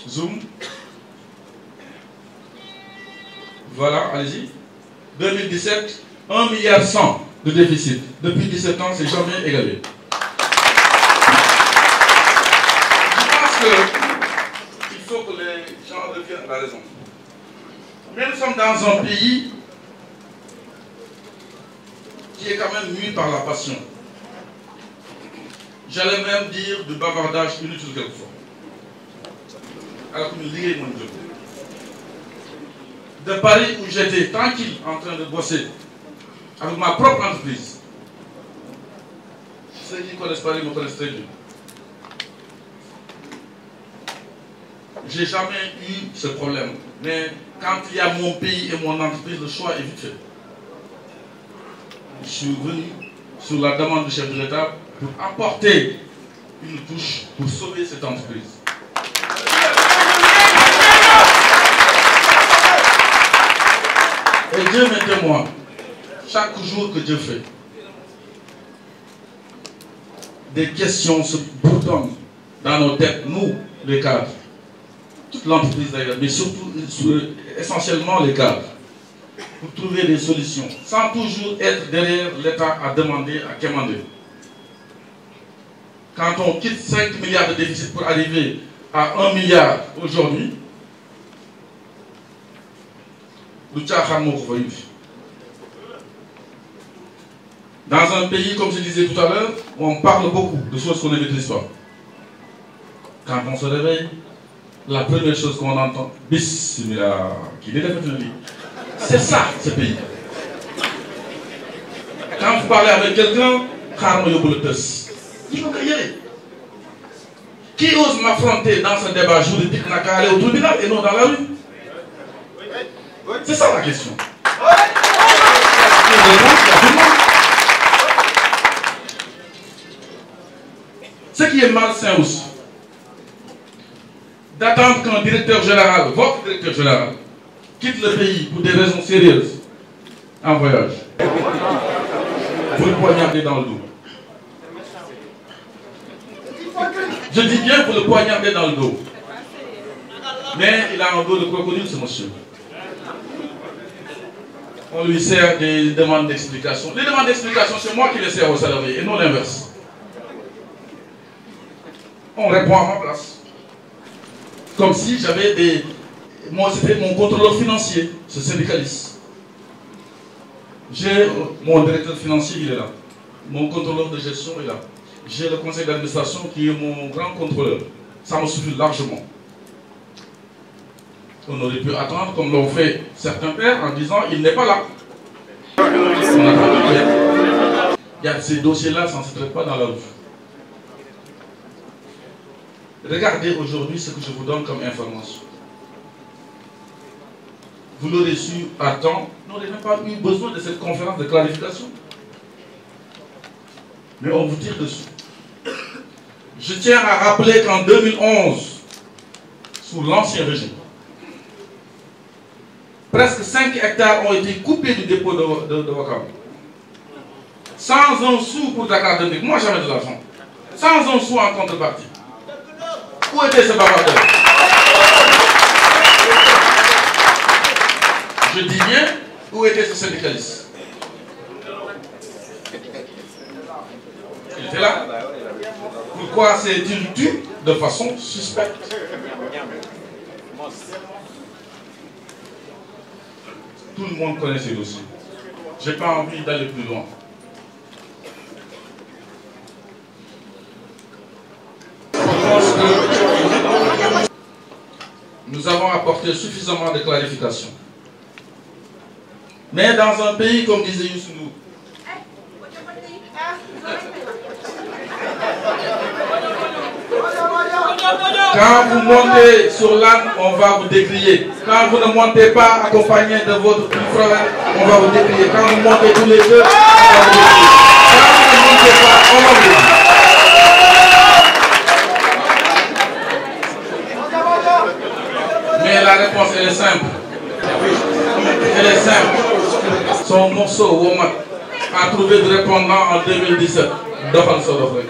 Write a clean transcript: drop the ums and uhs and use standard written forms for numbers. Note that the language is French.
Zoom. Voilà, allez-y. 2017, 1,1 milliard de déficit. Depuis 17 ans, c'est jamais égalé. Je pense qu'il faut que les gens reviennent à la raison. Mais nous sommes dans un pays qui est quand même mû par la passion. J'allais même dire du bavardage inutile quelquefois. Alors que nous lions mon Dieu. De Paris où j'étais tranquille en train de bosser avec ma propre entreprise. Ceux qui connaissent Paris me connaissent très bien. J'ai jamais eu ce problème. Mais quand il y a mon pays et mon entreprise, le choix est vite fait. Je suis venu sur la demande du chef de l'État pour apporter une touche pour sauver cette entreprise. Et Dieu m'est témoin, chaque jour que Dieu fait, des questions se bourdonnent dans nos têtes, nous, les cadres, toute l'entreprise d'ailleurs, mais surtout, essentiellement les cadres, pour trouver des solutions, sans toujours être derrière l'État à demander, à quémander. Quand on quitte 5 milliards de déficit pour arriver à 1 milliard aujourd'hui, dans un pays, comme je disais tout à l'heure, où on parle beaucoup de choses qu'on ne maîtrise pas. Quand on se réveille, la première chose qu'on entend, Bismillah, c'est ça, ce pays. Quand vous parlez avec quelqu'un, qui ose m'affronter dans ce débat juridique n'a qu'à aller au tribunal et non dans la rue? C'est ça la question. Ce qui est malsain aussi, d'attendre qu'un directeur général, votre directeur général, quitte le pays pour des raisons sérieuses, en voyage, pour le poignarder dans le dos. Je dis bien pour le poignarder dans le dos. Mais il a un dos de crocodile, ce monsieur. On lui sert des demandes d'explication. Les demandes d'explication, c'est moi qui les sers aux salariés et non l'inverse. On répond à ma place. Comme si j'avais des... Moi, c'était mon contrôleur financier, ce syndicaliste. J'ai mon directeur financier, il est là. Mon contrôleur de gestion est là. J'ai le conseil d'administration qui est mon grand contrôleur. Ça me suffit largement. On aurait pu attendre, comme l'ont fait certains pères, en disant il n'est pas là. On attend. Il y a ces dossiers-là, ça ne se traite pas dans la rue. Regardez aujourd'hui ce que je vous donne comme information. Vous l'aurez su à temps, vous n'aurez même pas eu besoin de cette conférence de clarification. Mais on vous tire dessus. Je tiens à rappeler qu'en 2011, sous l'ancien régime, presque 5 hectares ont été coupés du dépôt de Ouakam. Sans un sou pour Dakar Dem Dikk. Moi, jamais de l'argent. Sans un sou en contrepartie. Où était ce bavardeur? Je dis bien, où était ce syndicaliste? Il était là. Pourquoi s'est-il tué de façon suspecte? Tout le monde connaît ces dossiers. Je n'ai pas envie d'aller plus loin. Je pense que nous avons apporté suffisamment de clarifications. Mais dans un pays, comme disait Youssou Ndour, quand vous montez sur l'âne, on va vous décrier. Quand vous ne montez pas accompagné de votre petit frère, on va vous décrier. Quand vous montez tous les deux, on va vous décrier. Quand vous ne montez pas, on va vous décrier. Mais la réponse, elle est simple. Elle est simple. Son morceau, Womat, a trouvé de répondant en 2017. Dohan Sorofrek.